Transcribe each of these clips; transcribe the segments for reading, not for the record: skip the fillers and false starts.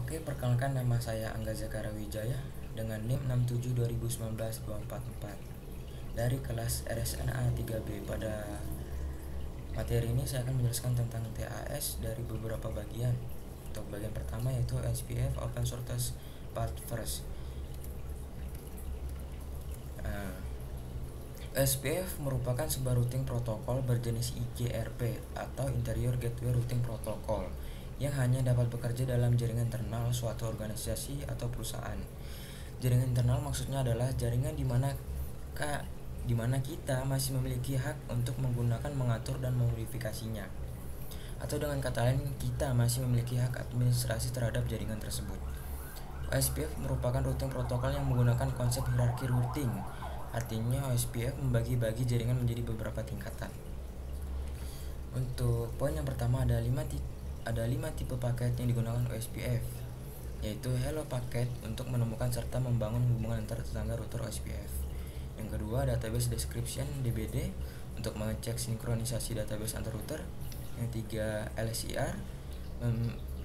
Oke, perkenalkan nama saya Angga Zakara Wijaya dengan NIM 67 2019 244 dari kelas RSNA 3B. Pada materi ini saya akan menjelaskan tentang TAS dari beberapa bagian. Untuk bagian pertama yaitu SPF Open Source Part First. SPF merupakan sebuah routing protokol berjenis IGRP atau Interior Gateway Routing Protocol yang hanya dapat bekerja dalam jaringan internal suatu organisasi atau perusahaan. Jaringan internal maksudnya adalah jaringan di mana kita masih memiliki hak untuk menggunakan, mengatur, dan memodifikasinya. Atau dengan kata lain, kita masih memiliki hak administrasi terhadap jaringan tersebut. OSPF merupakan routing protokol yang menggunakan konsep hierarki routing. Artinya OSPF membagi-bagi jaringan menjadi beberapa tingkatan. Untuk poin yang pertama ada 5 tipe paket yang digunakan OSPF, yaitu hello paket untuk menemukan serta membangun hubungan antar tetangga router OSPF. Yang kedua, database description DBD untuk mengecek sinkronisasi database antar router. Yang tiga, LSIR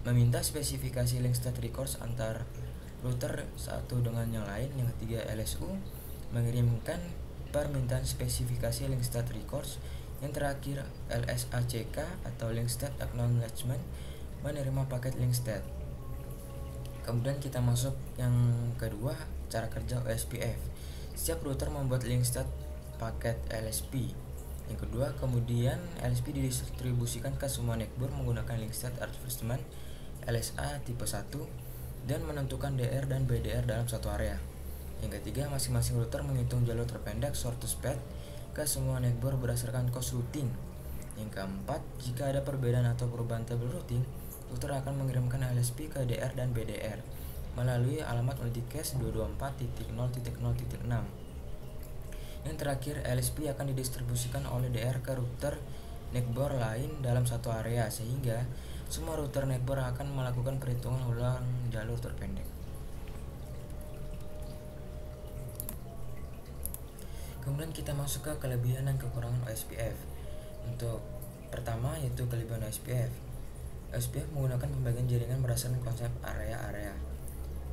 meminta spesifikasi link state records antar router satu dengan yang lain. Yang ketiga, LSU mengirimkan permintaan spesifikasi link state records. Yang terakhir, LSACK atau link state acknowledgement menerima paket link state. Kemudian kita masuk yang kedua, cara kerja OSPF. Setiap router membuat link state paket LSP. Yang kedua, kemudian LSP didistribusikan ke semua network menggunakan link state advertisement LSA tipe 1 dan menentukan DR dan BDR dalam satu area. Yang ketiga, masing-masing router menghitung jalur terpendek shortest path ke semua network berdasarkan cost routing. Yang keempat, jika ada perbedaan atau perubahan table routing, router akan mengirimkan LSP ke DR dan BDR melalui alamat multicast 224.0.0.6. Yang terakhir, LSP akan didistribusikan oleh DR ke router network lain dalam satu area, sehingga semua router network akan melakukan perhitungan ulang jalur terpendek. Kemudian kita masuk ke kelebihan dan kekurangan OSPF. Untuk pertama yaitu kelebihan OSPF. OSPF menggunakan pembagian jaringan berdasarkan konsep area-area.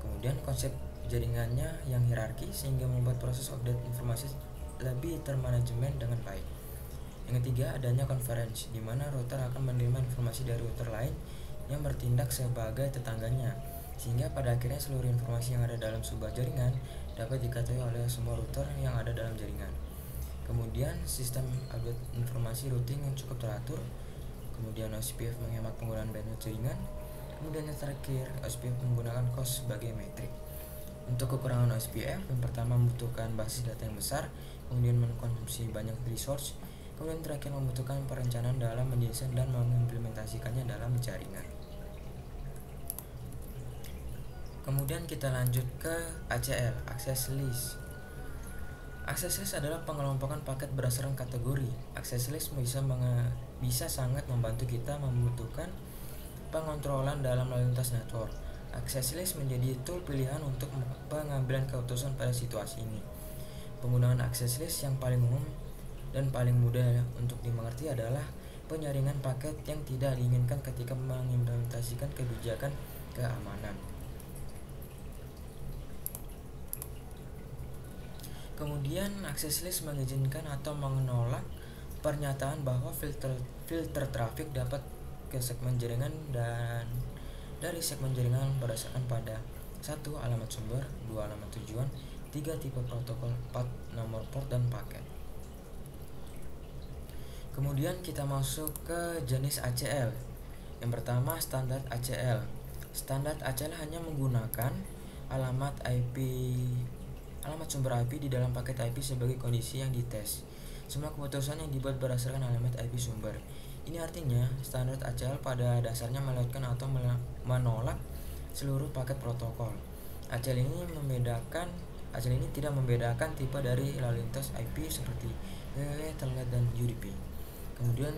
Kemudian konsep jaringannya yang hierarki sehingga membuat proses update informasi lebih termanajemen dengan baik. Yang ketiga, adanya convergence di mana router akan menerima informasi dari router lain yang bertindak sebagai tetangganya, sehingga pada akhirnya seluruh informasi yang ada dalam sebuah jaringan dapat diketahui oleh semua router yang ada dalam jaringan. Kemudian sistem update informasi routing yang cukup teratur. Kemudian OSPF menghemat penggunaan bandwidth jaringan. Kemudian yang terakhir, OSPF menggunakan cost sebagai metrik. Untuk kekurangan OSPF, yang pertama membutuhkan basis data yang besar, kemudian mengkonsumsi banyak resource, kemudian terakhir membutuhkan perencanaan dalam mendesain dan mengimplementasikannya dalam jaringan. Kemudian kita lanjut ke ACL, Access List. Access List adalah pengelompokan paket berdasarkan kategori. Access List bisa sangat membantu kita membutuhkan pengontrolan dalam lalu lintas network. Access List menjadi tool pilihan untuk pengambilan keputusan pada situasi ini. Penggunaan Access List yang paling umum dan paling mudah untuk dimengerti adalah penyaringan paket yang tidak diinginkan ketika mengimplementasikan kebijakan keamanan. Kemudian access list mengizinkan atau menolak pernyataan bahwa filter traffic dapat ke segmen jaringan dan dari segmen jaringan berdasarkan pada 1. Alamat sumber, 2. Alamat tujuan, 3. Tipe protokol, 4. Nomor port dan paket. Kemudian kita masuk ke jenis ACL. Yang pertama, standar ACL. Standar ACL hanya menggunakan alamat sumber IP di dalam paket IP sebagai kondisi yang dites. Semua keputusan yang dibuat berdasarkan alamat IP sumber. Ini artinya standar ACL pada dasarnya melewatkan atau menolak seluruh paket protokol. ACL ini tidak membedakan tipe dari lalu lintas IP seperti WWW, Telnet, dan UDP. Kemudian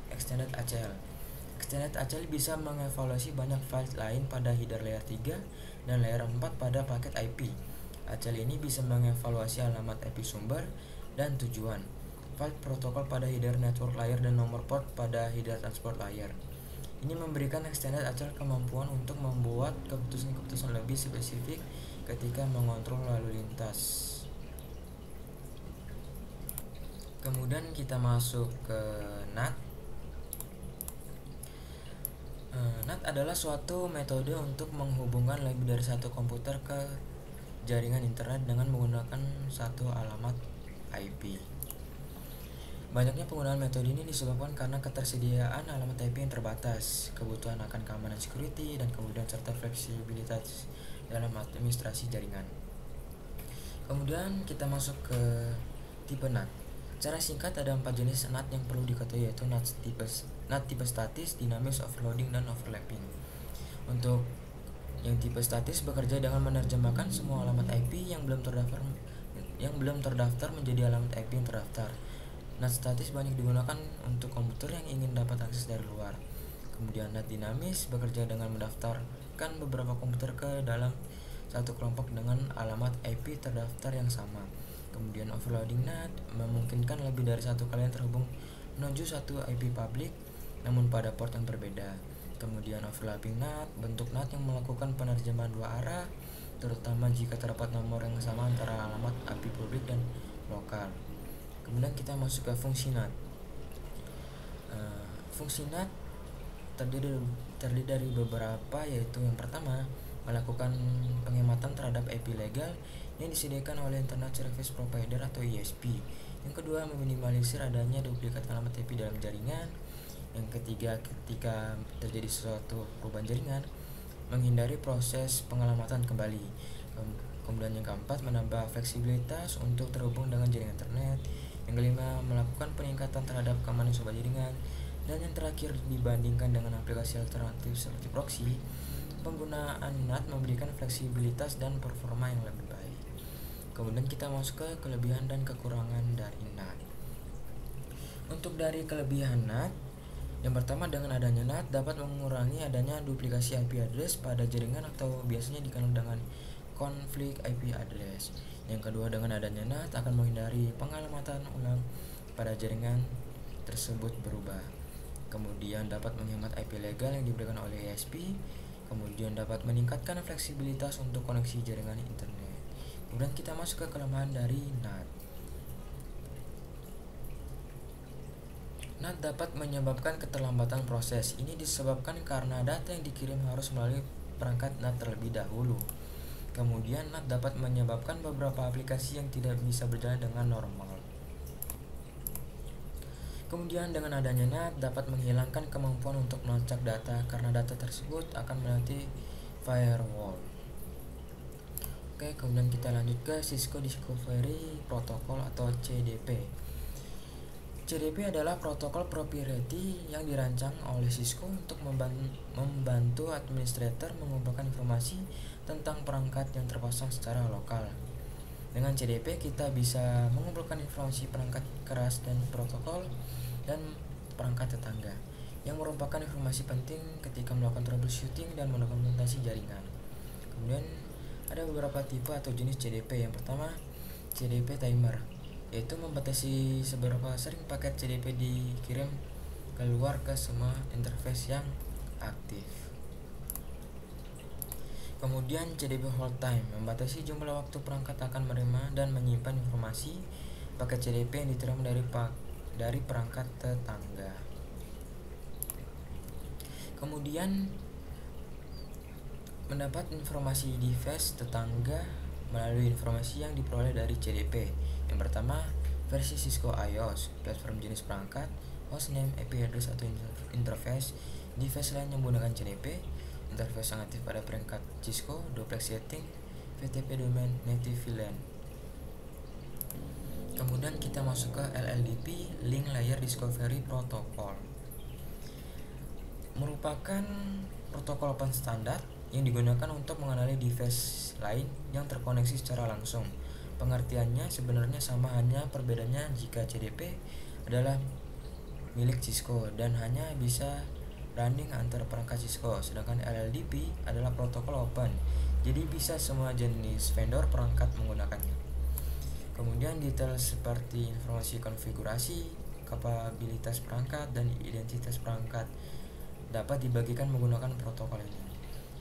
Extended ACL. Extended ACL bisa mengevaluasi banyak file lain pada header layer 3 dan layer 4 pada paket IP. ACL ini bisa mengevaluasi alamat IP sumber dan tujuan, file protokol pada header network layer, dan nomor port pada header transport layer. Ini memberikan extended actual kemampuan untuk membuat keputusan-keputusan lebih spesifik ketika mengontrol lalu lintas. Kemudian kita masuk ke NAT. NAT adalah suatu metode untuk menghubungkan lebih dari satu komputer ke jaringan internet dengan menggunakan satu alamat IP. Banyaknya penggunaan metode ini disebabkan karena ketersediaan alamat IP yang terbatas, kebutuhan akan keamanan security, dan kemudian serta fleksibilitas dalam administrasi jaringan. Kemudian kita masuk ke tipe NAT. Secara singkat ada 4 jenis NAT yang perlu diketahui, yaitu NAT tipe statis, dinamis, overloading, dan overlapping. Untuk yang tipe statis bekerja dengan menerjemahkan semua alamat IP yang belum terdaftar menjadi alamat IP yang terdaftar. NAT statis banyak digunakan untuk komputer yang ingin dapat akses dari luar. Kemudian NAT dinamis bekerja dengan mendaftarkan beberapa komputer ke dalam satu kelompok dengan alamat IP terdaftar yang sama. Kemudian overloading NAT memungkinkan lebih dari satu kalian terhubung menuju satu IP publik namun pada port yang berbeda. Kemudian overlapping NAT, bentuk NAT yang melakukan penerjemahan dua arah, terutama jika terdapat nomor yang sama antara alamat IP publik dan lokal. Kemudian kita masuk ke fungsi NAT. Fungsi NAT terdiri dari beberapa, yaitu yang pertama melakukan penghematan terhadap IP legal yang disediakan oleh Internet Service Provider atau ISP. Yang kedua, meminimalisir adanya duplikat alamat IP dalam jaringan. Yang ketiga, ketika terjadi suatu perubahan jaringan, menghindari proses pengalamatan kembali. Kemudian yang keempat, menambah fleksibilitas untuk terhubung dengan jaringan internet. Yang kelima, melakukan peningkatan terhadap keamanan sumber jaringan. Dan yang terakhir, dibandingkan dengan aplikasi alternatif seperti proxy, penggunaan NAT memberikan fleksibilitas dan performa yang lebih baik. Kemudian kita masuk ke kelebihan dan kekurangan dari NAT. Untuk dari kelebihan NAT, yang pertama, dengan adanya NAT dapat mengurangi adanya duplikasi IP address pada jaringan atau biasanya dikenal dengan konflik IP address. Yang kedua, dengan adanya NAT akan menghindari pengalamatan ulang pada jaringan tersebut berubah. Kemudian dapat menghemat IP legal yang diberikan oleh ISP. Kemudian dapat meningkatkan fleksibilitas untuk koneksi jaringan internet. Kemudian kita masuk ke kelemahan dari NAT. NAT dapat menyebabkan keterlambatan proses. Ini disebabkan karena data yang dikirim harus melalui perangkat NAT terlebih dahulu. Kemudian NAT dapat menyebabkan beberapa aplikasi yang tidak bisa berjalan dengan normal. Kemudian dengan adanya NAT dapat menghilangkan kemampuan untuk melacak data karena data tersebut akan melewati firewall. Oke, kemudian kita lanjut ke Cisco Discovery Protocol atau CDP. CDP adalah protokol proprietary yang dirancang oleh Cisco untuk membantu administrator mengumpulkan informasi tentang perangkat yang terpasang secara lokal. Dengan CDP kita bisa mengumpulkan informasi perangkat keras dan protokol dan perangkat tetangga, yang merupakan informasi penting ketika melakukan troubleshooting dan mendokumentasi jaringan. Kemudian ada beberapa tipe atau jenis CDP. Yang pertama, CDP timer, yaitu membatasi seberapa sering paket CDP dikirim keluar ke semua interface yang aktif. Kemudian CDP hold time, membatasi jumlah waktu perangkat akan menerima dan menyimpan informasi paket CDP yang diterima dari perangkat tetangga. Kemudian mendapat informasi device tetangga melalui informasi yang diperoleh dari CDP. Yang pertama, versi Cisco iOS, platform jenis perangkat, hostname, IP address atau interface. Device lain yang menggunakan CDP, interface yang aktif pada perangkat Cisco, duplex setting, VTP domain, native VLAN. Kemudian kita masuk ke LLDP, Link Layer Discovery Protocol. Merupakan protokol open standar yang digunakan untuk mengenali device lain yang terkoneksi secara langsung. Pengertiannya sebenarnya sama, hanya perbedaannya jika CDP adalah milik Cisco dan hanya bisa running antar perangkat Cisco, sedangkan LLDP adalah protokol open, jadi bisa semua jenis vendor perangkat menggunakannya. Kemudian detail seperti informasi konfigurasi, kapabilitas perangkat, dan identitas perangkat dapat dibagikan menggunakan protokol ini.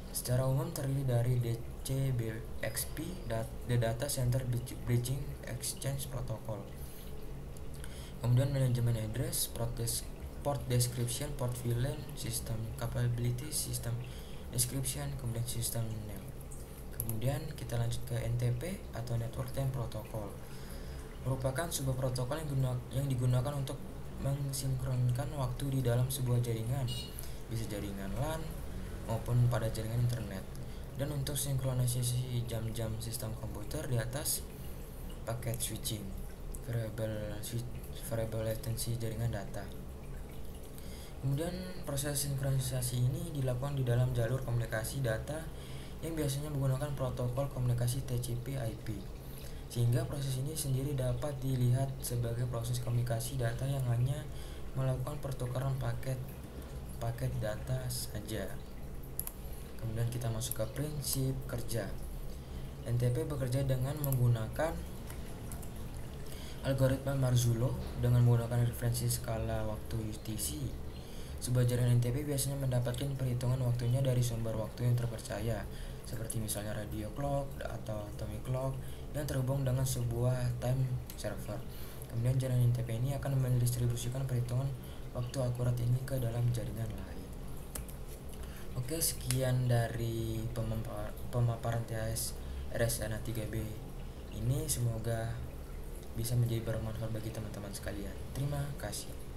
Secara umum terdiri dari DCBXP, The Data Center Bridging Exchange Protocol. Kemudian manajemen address, port description, port VLAN, system capability, system description, kemudian system name. Kemudian kita lanjut ke NTP atau Network Time Protocol. Merupakan sebuah protokol yang digunakan untuk mensinkronkan waktu di dalam sebuah jaringan, bisa jaringan LAN maupun pada jaringan internet, dan untuk sinkronisasi jam-jam sistem komputer di atas paket switching, variable latency jaringan data. Kemudian proses sinkronisasi ini dilakukan di dalam jalur komunikasi data yang biasanya menggunakan protokol komunikasi TCP/IP, sehingga proses ini sendiri dapat dilihat sebagai proses komunikasi data yang hanya melakukan pertukaran paket data saja. Kemudian kita masuk ke prinsip kerja. NTP bekerja dengan menggunakan algoritma Marzullo dengan menggunakan referensi skala waktu UTC. Sebuah jaringan NTP biasanya mendapatkan perhitungan waktunya dari sumber waktu yang terpercaya, seperti misalnya radio clock atau atomic clock yang terhubung dengan sebuah time server. Kemudian jaringan NTP ini akan mendistribusikan perhitungan waktu akurat ini ke dalam jaringan lain. Oke, sekian dari pemaparan THS RSNA 3B ini, semoga bisa menjadi bermanfaat bagi teman-teman sekalian. Terima kasih.